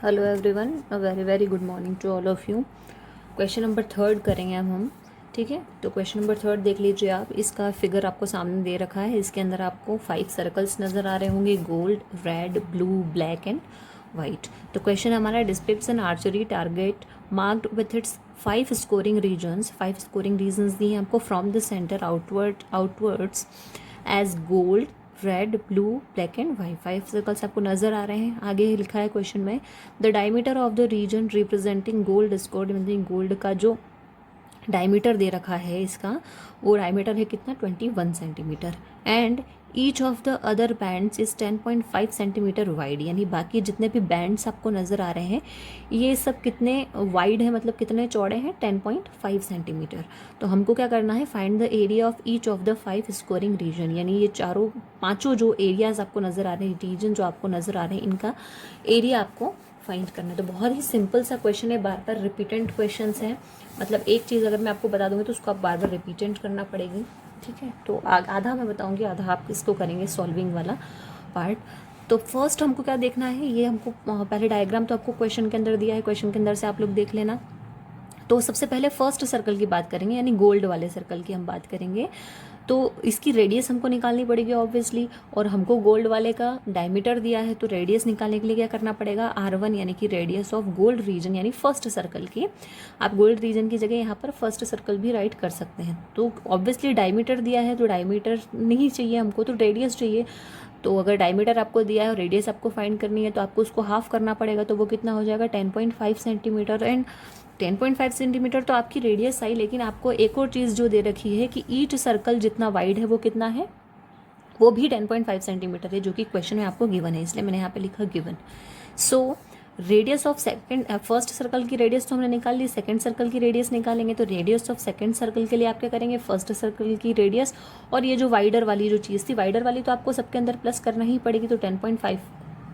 Hello everyone, a very very good morning to all of you. Question number third करेंगे अब हम। ठीक है, तो क्वेश्चन नंबर थर्ड देख लीजिए आप। इसका फिगर आपको सामने दे रखा है। इसके अंदर आपको 5 सर्कल्स नज़र आ रहे होंगे, gold, red, blue, black and white. तो क्वेश्चन हमारा describes an archery target marked with its 5 scoring regions. 5 scoring regions दी हैं आपको from the centre outwards as gold, red, blue, black and white. 5 circles आपको नजर आ रहे हैं। आगे लिखा है क्वेश्चन में, the diameter of the region representing gold scored, meaning gold का जो डायमीटर दे रखा है इसका, वो डायमीटर है कितना, 21 centimetre. And each of the other bands is 10.5 centimetre wide, यानी बाकी जितने भी बैंड्स आपको नज़र आ रहे हैं ये सब कितने वाइड है, मतलब कितने चौड़े हैं, 10.5 सेंटीमीटर। तो हमको क्या करना है, find the area of each of the 5 scoring region, यानी ये पांचों जो एरियाज आपको नज़र आ रहे हैं, रीजन जो आपको नज़र आ रहे हैं, इनका एरिया आपको फाइंड करना है। तो बहुत ही सिंपल सा क्वेश्चन है, बार बार रिपीटेंट क्वेश्चन हैं। मतलब एक चीज़ अगर मैं आपको बता दूंगी तो उसको आप बार बार रिपीटेंट करना पड़ेगी। ठीक है, तो आधा मैं बताऊंगी, आधा आप इसको करेंगे सॉल्विंग वाला पार्ट। तो फर्स्ट हमको क्या देखना है, ये हमको पहले डायग्राम तो आपको क्वेश्चन के अंदर दिया है, क्वेश्चन के अंदर से आप लोग देख लेना। तो सबसे पहले फर्स्ट सर्कल की बात करेंगे, यानी गोल्ड वाले सर्कल की हम बात करेंगे। तो इसकी रेडियस हमको निकालनी पड़ेगी ऑब्वियसली, और हमको गोल्ड वाले का डायमीटर दिया है, तो रेडियस निकालने के लिए क्या करना पड़ेगा, R1, यानी कि रेडियस ऑफ गोल्ड रीजन, यानी फर्स्ट सर्कल की। आप गोल्ड रीजन की जगह यहाँ पर फर्स्ट सर्कल भी राइट कर सकते हैं। तो ऑब्वियसली डायमीटर दिया है, तो डायमीटर नहीं चाहिए हमको, तो रेडियस चाहिए। तो अगर डायमीटर आपको दिया है और रेडियस आपको फाइंड करनी है, तो आपको उसको हाफ करना पड़ेगा, तो वो कितना हो जाएगा, 10.5 सेंटीमीटर। एंड 10.5 सेंटीमीटर तो आपकी रेडियस आई, लेकिन आपको एक और चीज़ जो दे रखी है कि ईच सर्कल जितना वाइड है वो कितना है, वो भी 10.5 सेंटीमीटर है, जो कि क्वेश्चन में आपको गिवन है, इसलिए मैंने यहाँ पे लिखा given. So radius of first circle की रेडियस तो हमने निकाल ली, सेकंड सर्कल की रेडियस निकालेंगे। तो रेडियस ऑफ सेकंड सर्कल के लिए आप क्या करेंगे, फर्स्ट सर्कल की रेडियस और ये जो वाइडर वाली जो चीज़ थी, वाइडर वाली तो आपको सबके अंदर प्लस करना ही पड़ेगी। तो 10.5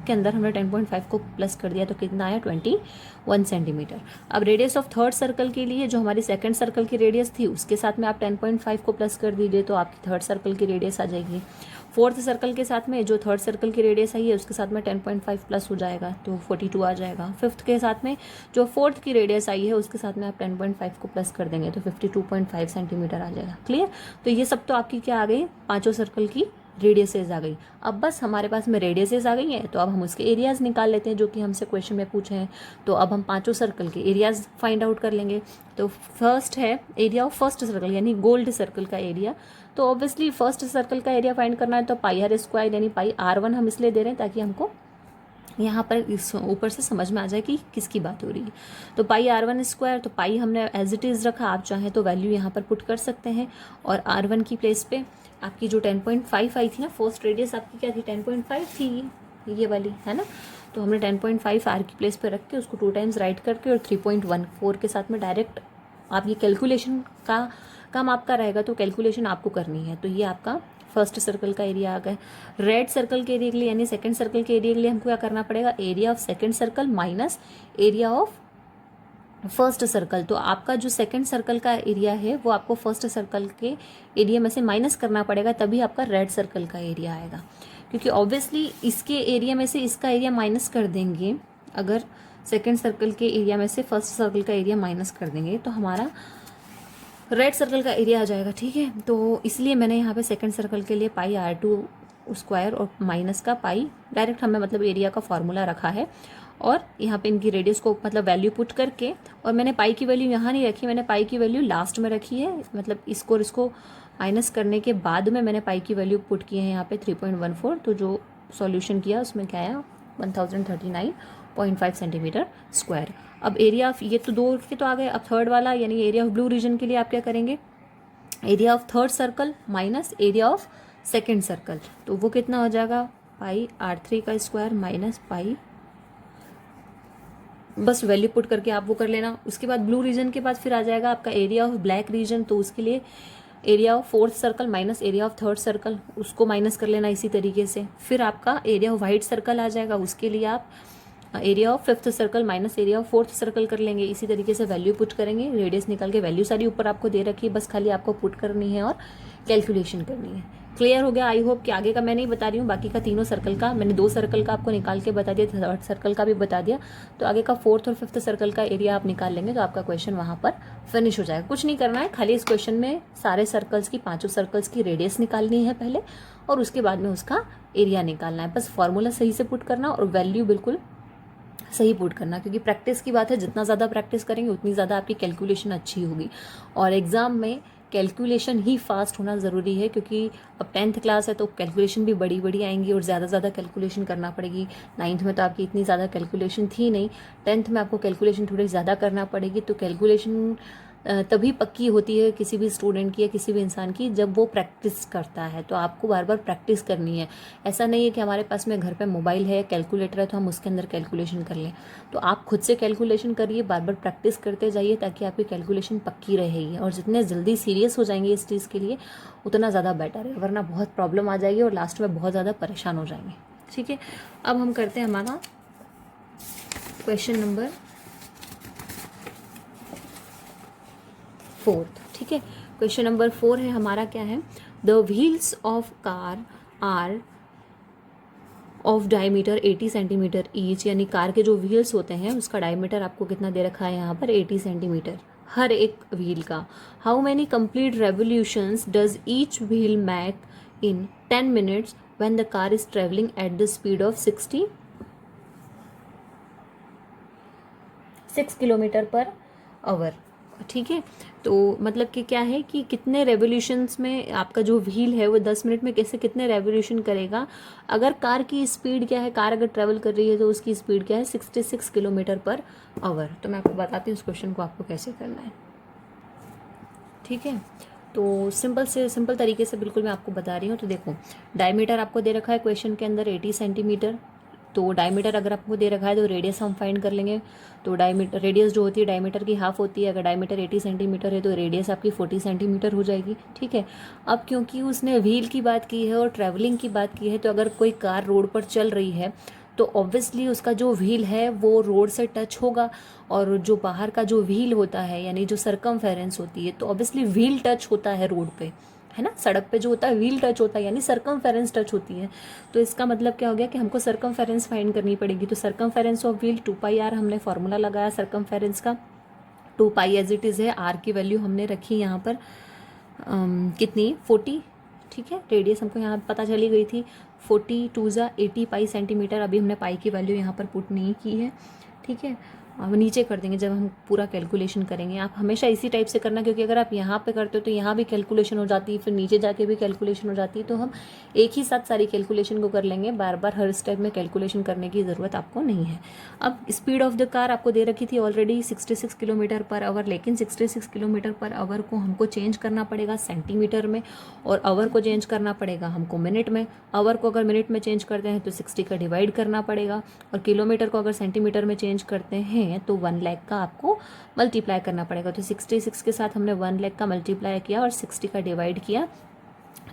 के अंदर हमने 10.5 को प्लस कर दिया, तो कितना आया, 21 सेंटीमीटर। अब रेडियस ऑफ थर्ड सर्कल के लिए, जो हमारी सेकंड सर्कल की रेडियस थी, उसके साथ में आप 10.5 को प्लस कर दीजिए, तो आपकी थर्ड सर्कल की रेडियस आ जाएगी। फोर्थ सर्कल के साथ में जो थर्ड सर्कल की रेडियस आई है, उसके साथ में 10.5 प्लस हो जाएगा, तो 42 आ जाएगा। फिफ्थ के साथ में जो फोर्थ की रेडियस आई है, उसके साथ में आप 10.5 को प्लस कर देंगे, तो 52.5 सेंटीमीटर आ जाएगा। क्लियर। तो ये सब तो आपकी क्या आ गई, पांचों सर्कल की रेडियसेज आ गई। अब बस हमारे पास में रेडियसेज आ गई हैं, तो अब हम उसके एरियाज निकाल लेते हैं, जो कि हमसे क्वेश्चन में पूछे हैं। तो अब हम पांचों सर्कल के एरियाज फाइंड आउट कर लेंगे। तो फर्स्ट है एरिया ऑफ फर्स्ट सर्कल, यानी गोल्ड सर्कल का एरिया। तो ऑब्वियसली फर्स्ट सर्कल का एरिया फाइंड करना है, तो πr², यानी πr1 हम इसलिए दे रहे हैं ताकि हमको यहाँ पर इस ऊपर से समझ में आ जाए कि किसकी बात हो रही है। तो πr1², तो पाई हमने एज इट इज़ रखा, आप चाहें तो वैल्यू यहाँ पर पुट कर सकते हैं। और r1 की प्लेस पे आपकी जो 10.5 आई थी ना, फर्स्ट रेडियस आपकी क्या थी, 10.5 थी, ये वाली है ना। तो हमने 10.5 r की प्लेस पे रख के उसको 2 टाइम्स राइट करके और 3.14 के साथ में डायरेक्ट आप ये कैलकुलेशन का काम आपका रहेगा, तो कैलकुलेशन आपको करनी है। तो ये आपका फर्स्ट सर्कल का एरिया आ गया। रेड सर्कल के एरिया के लिए, यानी सेकंड सर्कल के एरिया के लिए हमको क्या करना पड़ेगा, area of second circle minus area of first circle. तो आपका जो सेकंड सर्कल का एरिया है वो आपको फर्स्ट सर्कल के एरिया में से माइनस करना पड़ेगा, तभी आपका रेड सर्कल का एरिया आएगा। क्योंकि ऑब्वियसली इसके एरिया में से इसका एरिया माइनस कर देंगे, अगर सेकंड सर्कल के एरिया में से फर्स्ट सर्कल का एरिया माइनस कर देंगे, तो हमारा रेड सर्कल का एरिया आ जाएगा। ठीक है, तो इसलिए मैंने यहाँ पे सेकंड सर्कल के लिए πr2² और माइनस का पाई डायरेक्ट हमें मतलब एरिया का फॉर्मूला रखा है, और यहाँ पे इनकी रेडियस को मतलब वैल्यू पुट करके, और मैंने पाई की वैल्यू यहाँ नहीं रखी, मैंने पाई की वैल्यू लास्ट में रखी है, मतलब इसको माइनस करने के बाद में मैंने पाई की वैल्यू पुट की है यहाँ पे 3.14। तो जो सॉल्यूशन किया उसमें क्या आया, 1039.5 सेंटीमीटर स्क्वायर। अब एरिया ऑफ ये तो दो के तो आ गए, अब थर्ड वाला यानी एरिया ऑफ ब्लू रीजन के लिए आप क्या करेंगे, area of third circle minus area of second circle. तो वो कितना हो जाएगा, πr3 का स्क्वायर माइनस पाई, बस वैल्यू पुट करके आप वो कर लेना। उसके बाद ब्लू रीजन के बाद फिर आ जाएगा आपका एरिया ऑफ ब्लैक रीजन, तो उसके लिए area of fourth circle minus area of third circle, उसको माइनस कर लेना इसी तरीके से। फिर आपका एरिया ऑफ वाइट सर्कल आ जाएगा, उसके लिए आप area of fifth circle minus area of fourth circle कर लेंगे, इसी तरीके से वैल्यू पुट करेंगे, रेडियस निकाल के। वैल्यू सारी ऊपर आपको दे रखी है, बस खाली आपको पुट करनी है और कैलकुलेशन करनी है। क्लियर हो गया? आई होप कि आगे का मैं नहीं बता रही हूँ, बाकी का तीनों सर्कल का मैंने 2 सर्कल का आपको निकाल के बता दिया, थर्ड सर्कल का भी बता दिया, तो आगे का 4th और 5th सर्कल का एरिया आप निकाल लेंगे तो आपका क्वेश्चन वहाँ पर फिनिश हो जाएगा। कुछ नहीं करना है, खाली इस क्वेश्चन में सारे सर्कल्स की, 5 सर्कल्स की रेडियस निकालनी है पहले, और उसके बाद में उसका एरिया निकालना है। बस फॉर्मूला सही से पुट करना और वैल्यू बिल्कुल सही पुट करना, क्योंकि प्रैक्टिस की बात है, जितना ज़्यादा प्रैक्टिस करेंगे उतनी ज़्यादा आपकी कैलकुलेशन अच्छी होगी। और एग्ज़ाम में कैलकुलेशन ही फास्ट होना ज़रूरी है, क्योंकि अब 10th क्लास है तो कैलकुलेशन भी बड़ी बड़ी आएंगी और ज़्यादा कैलकुलेशन करना पड़ेगी। 9th में तो आपकी इतनी ज़्यादा कैलकुलेशन थी नहीं, 10th में आपको कैलकुलेशन थोड़ी ज़्यादा करना पड़ेगी। तो कैलकुलेशन तभी पक्की होती है किसी भी स्टूडेंट की या किसी भी इंसान की, जब वो प्रैक्टिस करता है। तो आपको बार बार प्रैक्टिस करनी है। ऐसा नहीं है कि हमारे पास में घर पे मोबाइल है, कैलकुलेटर है, तो हम उसके अंदर कैलकुलेशन कर लें। तो आप खुद से कैलकुलेशन करिए, बार बार प्रैक्टिस करते जाइए, ताकि आपकी कैलकुलेशन पक्की रहेगी। और जितने जल्दी सीरियस हो जाएंगे इस चीज़ के लिए उतना ज़्यादा बेटर है, वरना बहुत प्रॉब्लम आ जाएगी और लास्ट में बहुत ज़्यादा परेशान हो जाएंगे। ठीक है, अब हम करते हैं हमारा क्वेश्चन नंबर 4th। ठीक है, क्वेश्चन नंबर 4 है हमारा, क्या है, the wheels of car are of diameter 80 centimetre each, यानी कार के जो व्हील्स होते हैं उसका डायमीटर आपको कितना दे रखा है यहाँ पर, 80 सेंटीमीटर हर एक व्हील का। How many complete revolutions does each wheel make in 10 minutes when the car is travelling at the speed of 6 kilometre per hour. ठीक है, तो मतलब कि क्या है कि कितने रेवोल्यूशंस में आपका जो व्हील है वो 10 मिनट में कैसे कितने रेवोल्यूशन करेगा। अगर कार की स्पीड क्या है, कार अगर ट्रेवल कर रही है तो उसकी स्पीड क्या है, 66 किलोमीटर पर आवर। तो मैं आपको बताती हूँ उस क्वेश्चन को आपको कैसे करना है। ठीक है, तो सिंपल तरीके से बिल्कुल मैं आपको बता रही हूँ। तो देखो, डायमीटर आपको दे रखा है क्वेश्चन के अंदर 80 सेंटीमीटर। तो डायमीटर अगर आपको दे रखा है तो रेडियस हम फाइंड कर लेंगे। तो डायमीटर, रेडियस जो होती है डायमीटर की हाफ होती है। अगर डायमीटर 80 सेंटीमीटर है तो रेडियस आपकी 40 सेंटीमीटर हो जाएगी। ठीक है, अब क्योंकि उसने व्हील की बात की है और ट्रैवलिंग की बात की है, तो अगर कोई कार रोड पर चल रही है तो ऑब्वियसली उसका जो व्हील है वो रोड से टच होगा, और जो बाहर का जो व्हील होता है यानी जो सरकमफेरेंस होती है, तो ऑब्वियसली व्हील टच होता है रोड पे, है ना। सड़क पे जो होता है व्हील टच होता है, यानी सरकमफेरेंस टच होती है। तो इसका मतलब क्या हो गया कि हमको सरकमफेरेंस फाइंड करनी पड़ेगी। तो सरकमफेरेंस ऑफ व्हील 2πr हमने फॉर्मूला लगाया सरकमफेरेंस का। 2π एज इट इज़ है, आर की वैल्यू हमने रखी यहाँ पर कितनी, 40। ठीक है, रेडियस हमको यहाँ पता चली गई थी, 42 80 पाई सेंटीमीटर। अभी हमने पाई की वैल्यू यहाँ पर पुट नहीं की है। ठीक है, अब नीचे कर देंगे जब हम पूरा कैलकुलेशन करेंगे। आप हमेशा इसी टाइप से करना, क्योंकि अगर आप यहाँ पे करते हो तो यहाँ भी कैलकुलेशन हो जाती है, फिर नीचे जाके भी कैलकुलेशन हो जाती है। तो हम एक ही साथ सारी कैलकुलेशन को कर लेंगे, बार बार हर स्टेप में कैलकुलेशन करने की ज़रूरत आपको नहीं है। अब स्पीड ऑफ द कार आपको दे रखी थी ऑलरेडी 66 किलोमीटर पर आवर, लेकिन 66 किलोमीटर पर आवर को हमको चेंज करना पड़ेगा सेंटीमीटर में, और आवर को चेंज करना पड़ेगा हमको मिनट में। आवर को अगर मिनट में चेंज करते हैं तो 60 का डिवाइड करना पड़ेगा, और किलोमीटर को अगर सेंटीमीटर में चेंज करते हैं तो 1 लाख का आपको मल्टीप्लाई करना पड़ेगा। तो 66 के साथ हमने 1 लाख का मल्टीप्लाई किया और 60 का डिवाइड किया,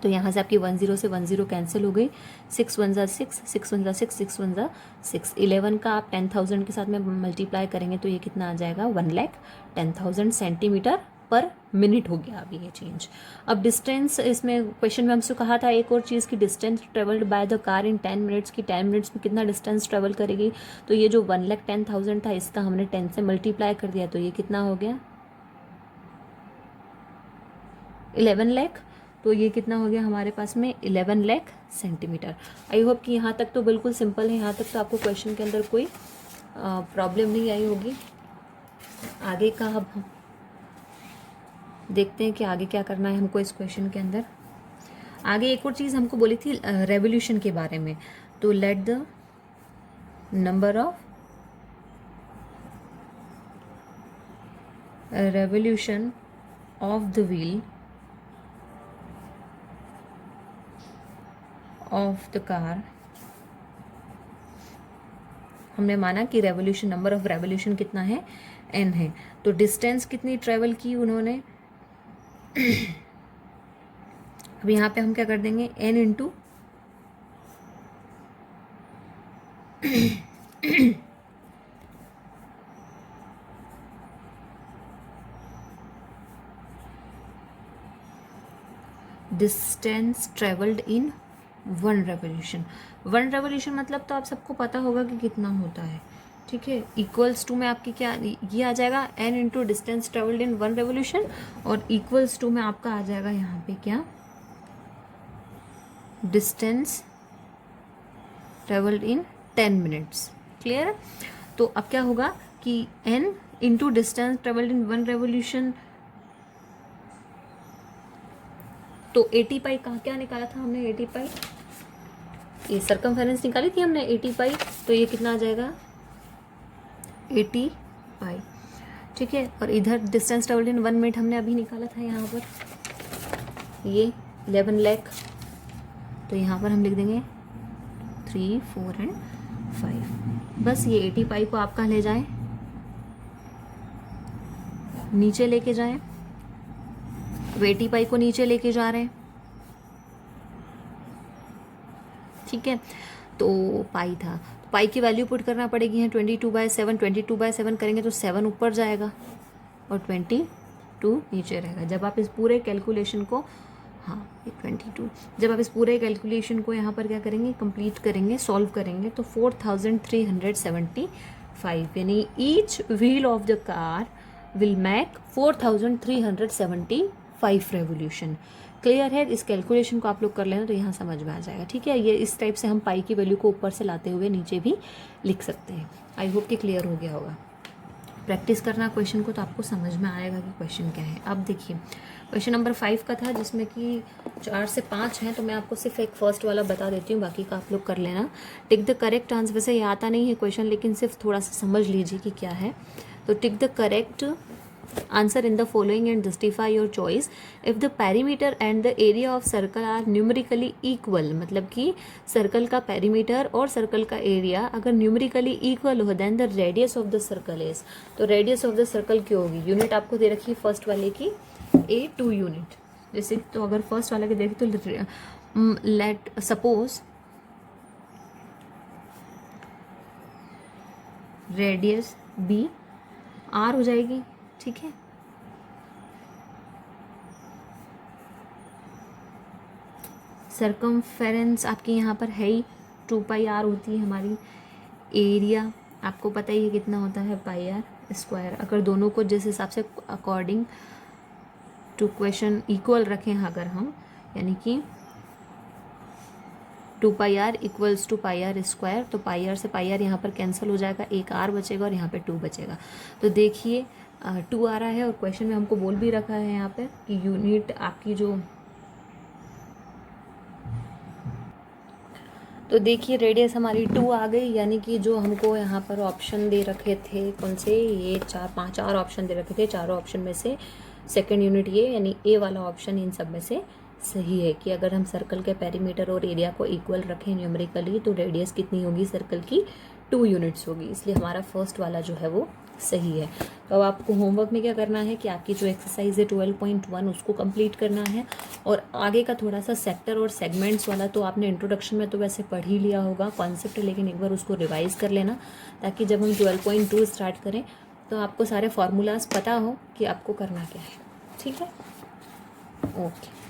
तो यहाँ से आपकी 10 से 10 कैंसिल हो गई। 6 1 जा 6, 6 1 जा 6, 6 1 जा 6। 11 का आप 10,000 के साथ में मल्टीप्लाई करेंगे तो ये कितना आ जाएगा, 1,10,000 सेंटीमीटर पर मिनट हो गया अभी ये चेंज। अब डिस्टेंस, इसमें क्वेश्चन में हमसे कहा था एक और चीज़ की, distance travelled by the car in 10 minutes की, 10 मिनट्स में कितना डिस्टेंस ट्रेवल करेगी। तो ये जो 1,10,000 था इसका हमने 10 से मल्टीप्लाई कर दिया, तो ये कितना हो गया, 11 लाख। तो ये कितना हो गया हमारे पास में, 11 लाख सेंटीमीटर। आई होप कि यहाँ तक तो बिल्कुल सिंपल है, यहाँ तक तो आपको क्वेश्चन के अंदर कोई प्रॉब्लम नहीं आई होगी। आगे का अब हम देखते हैं कि आगे क्या करना है हमको इस क्वेश्चन के अंदर। आगे एक और चीज़ हमको बोली थी रेवोल्यूशन के बारे में। तो let the number of revolution of the wheel of the car, हमने माना कि रेवोल्यूशन, नंबर ऑफ रेवोल्यूशन कितना है, n है। तो डिस्टेंस कितनी ट्रेवल की उन्होंने, अब यहाँ पे हम क्या कर देंगे, n into distance travelled in 1 revolution. 1 revolution मतलब तो आप सबको पता होगा कि कितना होता है, ठीक है। इक्वल्स टू में आपकी क्या ये आ जाएगा n into distance travelled in 1 revolution, और इक्वल्स टू में आपका आ जाएगा यहाँ पे क्या, distance travelled in 10 minutes. Clear है। तो अब क्या होगा कि n into distance travelled in 1 revolution, तो 80 पाई कहाँ क्या निकाला था हमने, 80 पाई ये सर्कमफेरेंस निकाली थी हमने 80 पाई, तो ये कितना आ जाएगा 80 पाई, ठीक है। और इधर डिस्टेंस ट्रेवल्ड इन 1 मिनट हमने अभी निकाला था यहाँ पर ये 11 लाख, तो यहाँ पर हम लिख देंगे 3, 4 एंड 5। बस ये 80 पाई को आप कहाँ ले जाएं, नीचे लेके जाएं। तो 80 पाई को नीचे लेके जा रहे हैं, ठीक है। तो पाई था, पाई की वैल्यू पुट करना पड़ेगी है 22/7, 22/7 करेंगे तो 7 ऊपर जाएगा और 22 नीचे रहेगा। जब आप इस पूरे कैलकुलेशन को, हाँ 22, जब आप इस पूरे कैलकुलेशन को यहाँ पर क्या करेंगे, कंप्लीट करेंगे, सॉल्व करेंगे, तो 4375, यानी each wheel of the car will make 4375 revolution. Clear है। इस कैलकुलेशन को आप लोग कर लेना तो यहाँ समझ में आ जाएगा, ठीक है। ये इस टाइप से हम पाई की वैल्यू को ऊपर से लाते हुए नीचे भी लिख सकते हैं। आई होप कि क्लियर हो गया होगा। प्रैक्टिस करना क्वेश्चन को तो आपको समझ में आएगा कि क्वेश्चन क्या है। अब देखिए क्वेश्चन नंबर 5 का था जिसमें कि 4 से 5 हैं, तो मैं आपको सिर्फ एक फर्स्ट वाला बता देती हूँ, बाकी का आप लोग कर लेना। टिक द करेक्ट आंसर, वैसे ये आता नहीं है क्वेश्चन लेकिन सिर्फ थोड़ा सा समझ लीजिए कि क्या है। तो tick the correct answer in the following and justify your choice if the perimeter and the area of circle are numerically equal। मतलब कि सर्कल का पेरीमीटर और सर्कल का एरिया अगर न्यूमेरिकली इक्वल हो then the radius of the circle is. तो radius of the circle क्या होगी, यूनिट आपको दे रखी है फर्स्ट वाले की A2 यूनिट। जैसे तो अगर फर्स्ट वाले की देखी तो let suppose radius B R हो जाएगी, ठीक है। सर्कमफेरेंस आपकी यहाँ पर है ही 2πr होती है हमारी। एरिया आपको पता ही है कितना होता है πr²। अगर दोनों को जिस हिसाब से अकॉर्डिंग टू क्वेश्चन इक्वल रखें अगर हम, यानी कि 2πr इक्वल्स टू πr², तो πr से πr यहाँ पर कैंसिल हो जाएगा, एक r बचेगा और यहाँ पे 2 बचेगा। तो देखिए 2 आ रहा है और क्वेश्चन में हमको बोल भी रखा है यहाँ पे कि यूनिट आपकी जो, तो देखिए रेडियस हमारी 2 आ गई, यानी कि जो हमको यहाँ पर ऑप्शन दे रखे थे कौन से, ये 4 ऑप्शन दे रखे थे, चारों ऑप्शन में से सेकंड यूनिट ये यानी ए वाला ऑप्शन इन सब में से सही है कि अगर हम सर्कल के पेरीमीटर और एरिया को इक्वल रखें न्यूमेरिकली तो रेडियस कितनी होगी सर्कल की, 2 यूनिट्स होगी। इसलिए हमारा फर्स्ट वाला जो है वो सही है। तो अब आपको होमवर्क में क्या करना है कि आपकी जो एक्सरसाइज है 12.1 उसको कंप्लीट करना है, और आगे का थोड़ा सा सेक्टर और सेगमेंट्स वाला तो आपने इंट्रोडक्शन में तो वैसे पढ़ ही लिया होगा कॉन्सेप्ट, लेकिन एक बार उसको रिवाइज कर लेना ताकि जब हम 12.2 स्टार्ट करें तो आपको सारे फार्मूलाज पता हो कि आपको करना क्या है, ठीक है। ओके।